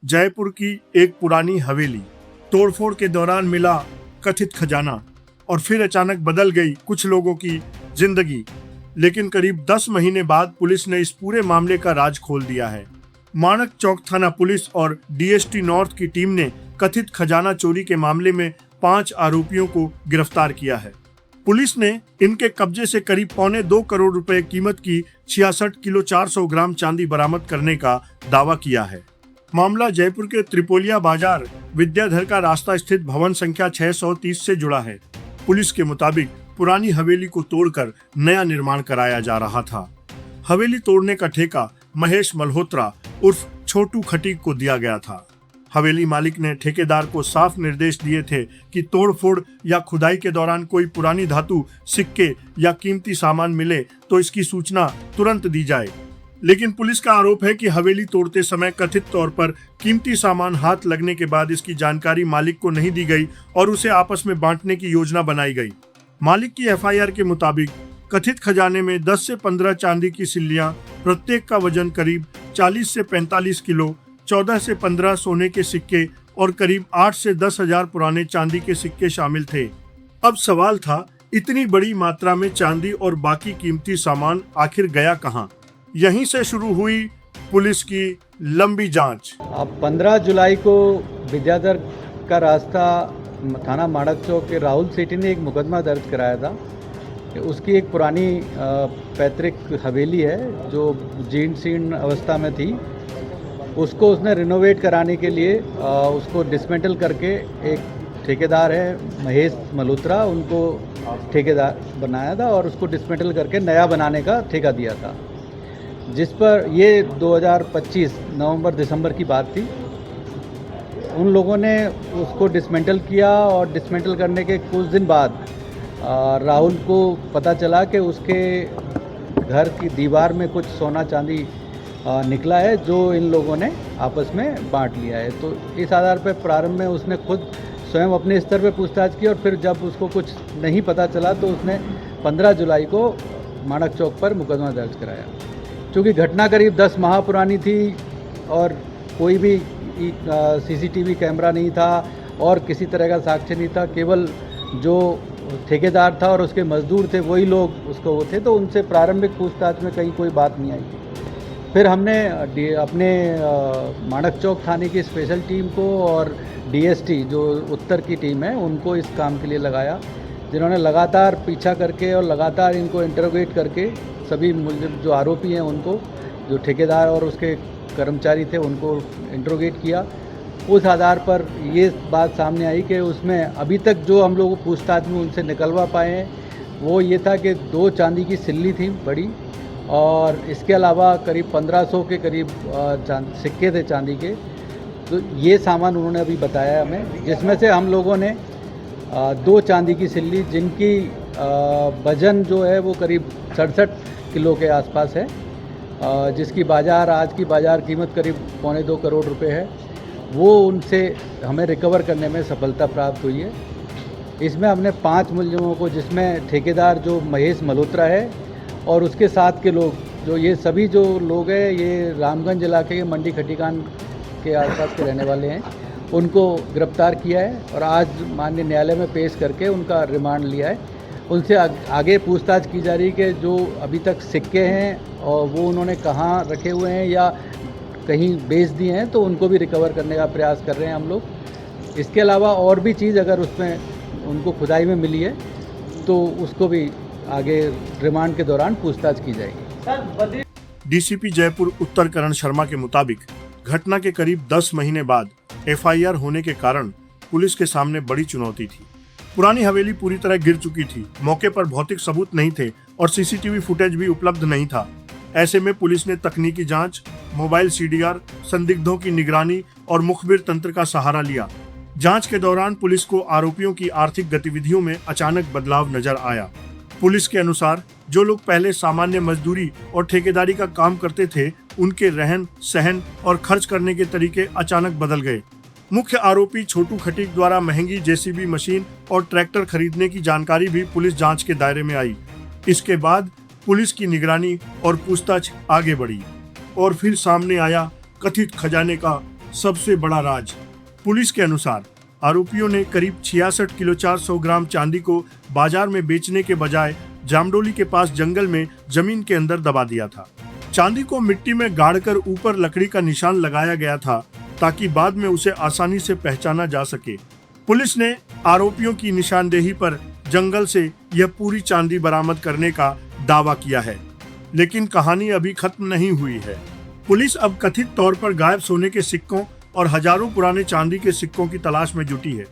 जयपुर की एक पुरानी हवेली, तोड़फोड़ के दौरान मिला कथित खजाना और फिर अचानक बदल गई कुछ लोगों की जिंदगी। लेकिन करीब 10 महीने बाद पुलिस ने इस पूरे मामले का राज खोल दिया है। माणक चौक थाना पुलिस और डीएसटी नॉर्थ की टीम ने कथित खजाना चोरी के मामले में 5 आरोपियों को गिरफ्तार किया है। पुलिस ने इनके कब्जे से करीब 1.25 करोड़ रुपए कीमत की 66 किलो 400 ग्राम चांदी बरामद करने का दावा किया है। मामला जयपुर के त्रिपोलिया बाजार विद्याधर का रास्ता स्थित भवन संख्या 630 से जुड़ा है। पुलिस के मुताबिक पुरानी हवेली को तोड़कर नया निर्माण कराया जा रहा था। हवेली तोड़ने का ठेका महेश मल्होत्रा उर्फ छोटू खटीक को दिया गया था। हवेली मालिक ने ठेकेदार को साफ निर्देश दिए थे कि तोड़फोड़ या खुदाई के दौरान कोई पुरानी धातु, सिक्के या कीमती सामान मिले तो इसकी सूचना तुरंत दी जाए। लेकिन पुलिस का आरोप है कि हवेली तोड़ते समय कथित तौर पर कीमती सामान हाथ लगने के बाद इसकी जानकारी मालिक को नहीं दी गई और उसे आपस में बांटने की योजना बनाई गई। मालिक की एफआईआर के मुताबिक कथित खजाने में 10 से 15 चांदी की सिल्लियां, प्रत्येक का वजन करीब 40 से 45 किलो, 14 से 15 सोने के सिक्के और करीब 8 से 10 हजार पुराने चांदी के सिक्के शामिल थे। अब सवाल था, इतनी बड़ी मात्रा में चांदी और बाकी कीमती सामान आखिर गया कहां? यहीं से शुरू हुई पुलिस की लंबी जांच। अब 15 जुलाई को विद्याधर का रास्ता थाना माणक चौक के राहुल सेठी ने एक मुकदमा दर्ज कराया था। उसकी एक पुरानी पैतृक हवेली है जो जीर्ण शीर्ण अवस्था में थी। उसको उसने रिनोवेट कराने के लिए उसको डिसमेंटल करके एक ठेकेदार है महेश मल्होत्रा, उनको ठेकेदार बनाया था और उसको डिसमेंटल करके नया बनाने का ठेका दिया था, जिस पर ये 2025 नवंबर दिसंबर की बात थी। उन लोगों ने उसको डिसमेंटल किया और डिसमेंटल करने के कुछ दिन बाद राहुल को पता चला कि उसके घर की दीवार में कुछ सोना चांदी निकला है जो इन लोगों ने आपस में बांट लिया है। तो इस आधार पर प्रारंभ में उसने खुद स्वयं अपने स्तर पर पूछताछ की और फिर जब उसको कुछ नहीं पता चला तो उसने 15 जुलाई को माणक चौक पर मुकदमा दर्ज कराया। क्योंकि घटना करीब 10 माह पुरानी थी और कोई भी सीसीटीवी कैमरा नहीं था और किसी तरह का साक्ष्य नहीं था, केवल जो ठेकेदार था और उसके मजदूर थे वही लोग उसको वो थे, तो उनसे प्रारंभिक पूछताछ में कहीं कोई बात नहीं आई थी। फिर हमने अपने माणक चौक थाने की स्पेशल टीम को और डीएसटी जो उत्तर की टीम है उनको इस काम के लिए लगाया, जिन्होंने लगातार पीछा करके और लगातार इनको इंटरोगेट करके सभी मुलजिम जो आरोपी हैं उनको, जो ठेकेदार और उसके कर्मचारी थे उनको इंटरोगेट किया। उस आधार पर ये बात सामने आई कि उसमें अभी तक जो हम लोग पूछताछ में उनसे निकलवा पाए हैं वो ये था कि 2 चांदी की सिल्ली थी बड़ी, और इसके अलावा करीब 1500 के करीब सिक्के थे चांदी के। तो ये सामान उन्होंने अभी बताया हमें, जिसमें से हम लोगों ने 2 चांदी की सिल्ली जिनकी वजन जो है वो करीब 67 किलो के आसपास है, जिसकी आज की बाज़ार कीमत करीब 1.25 करोड़ रुपए है, वो उनसे हमें रिकवर करने में सफलता प्राप्त हुई है। इसमें हमने 5 मुलजिमों को, जिसमें ठेकेदार जो महेश मल्होत्रा है और उसके साथ के लोग, जो ये सभी जो लोग हैं ये रामगंज इलाके के मंडी खटीकान के आसपास के रहने वाले हैं, उनको गिरफ्तार किया है और आज माननीय न्यायालय में पेश करके उनका रिमांड लिया है। उनसे आगे पूछताछ की जा रही है कि जो अभी तक सिक्के हैं और वो उन्होंने कहाँ रखे हुए हैं या कहीं बेच दिए हैं, तो उनको भी रिकवर करने का प्रयास कर रहे हैं हम लोग। इसके अलावा और भी चीज़ अगर उसमें उनको खुदाई में मिली है तो उसको भी आगे रिमांड के दौरान पूछताछ की जाएगी। डीसीपी जयपुर उत्तर करण शर्मा के मुताबिक घटना के करीब 10 महीने बाद एफआईआर होने के कारण पुलिस के सामने बड़ी चुनौती थी। पुरानी हवेली पूरी तरह गिर चुकी थी, मौके पर भौतिक सबूत नहीं थे और सीसीटीवी फुटेज भी उपलब्ध नहीं था। ऐसे में पुलिस ने तकनीकी जांच, मोबाइल सीडीआर, संदिग्धों की निगरानी और मुखबिर तंत्र का सहारा लिया। जांच के दौरान पुलिस को आरोपियों की आर्थिक गतिविधियों में अचानक बदलाव नजर आया। पुलिस के अनुसार जो लोग पहले सामान्य मजदूरी और ठेकेदारी का काम करते थे, उनके रहन सहन और खर्च करने के तरीके अचानक बदल गए। मुख्य आरोपी छोटू खटीक द्वारा महंगी जेसीबी मशीन और ट्रैक्टर खरीदने की जानकारी भी पुलिस जांच के दायरे में आई। इसके बाद पुलिस की निगरानी और पूछताछ आगे बढ़ी और फिर सामने आया कथित खजाने का सबसे बड़ा राज। पुलिस के अनुसार आरोपियों ने करीब 66 किलो 400 ग्राम चांदी को बाजार में बेचने के बजाय जामडोली के पास जंगल में जमीन के अंदर दबा दिया था। चांदी को मिट्टी में गाड़कर ऊपर लकड़ी का निशान लगाया गया था ताकि बाद में उसे आसानी से पहचाना जा सके। पुलिस ने आरोपियों की निशानदेही पर जंगल से यह पूरी चांदी बरामद करने का दावा किया है, लेकिन कहानी अभी खत्म नहीं हुई है। पुलिस अब कथित तौर पर गायब सोने के सिक्कों और हजारों पुराने चांदी के सिक्कों की तलाश में जुटी है।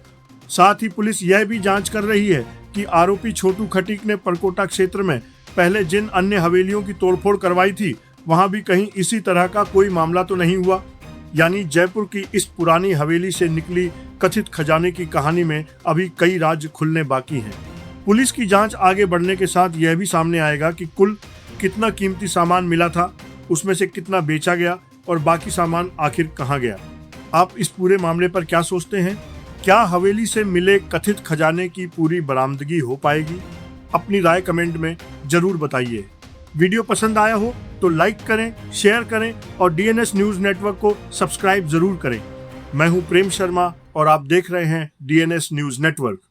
साथ ही पुलिस यह भी जांच कर रही है कि आरोपी छोटू खटीक ने परकोटा क्षेत्र में पहले जिन अन्य हवेलियों की तोड़फोड़ करवाई थी, वहां भी कहीं इसी तरह का कोई मामला तो नहीं हुआ। यानी जयपुर की इस पुरानी हवेली से निकली कथित खजाने की कहानी में अभी कई राज खुलने बाकी हैं। पुलिस की जांच आगे बढ़ने के साथ यह भी सामने आएगा कि कुल कितना कीमती सामान मिला था, उसमें से कितना बेचा गया और बाकी सामान आखिर कहां गया। आप इस पूरे मामले पर क्या सोचते हैं? क्या हवेली से मिले कथित खजाने की पूरी बरामदगी हो पाएगी? अपनी राय कमेंट में जरूर बताइए। वीडियो पसंद आया हो तो लाइक करें, शेयर करें और डीएनएस न्यूज नेटवर्क को सब्सक्राइब जरूर करें। मैं हूं प्रेम शर्मा और आप देख रहे हैं डीएनएस न्यूज नेटवर्क।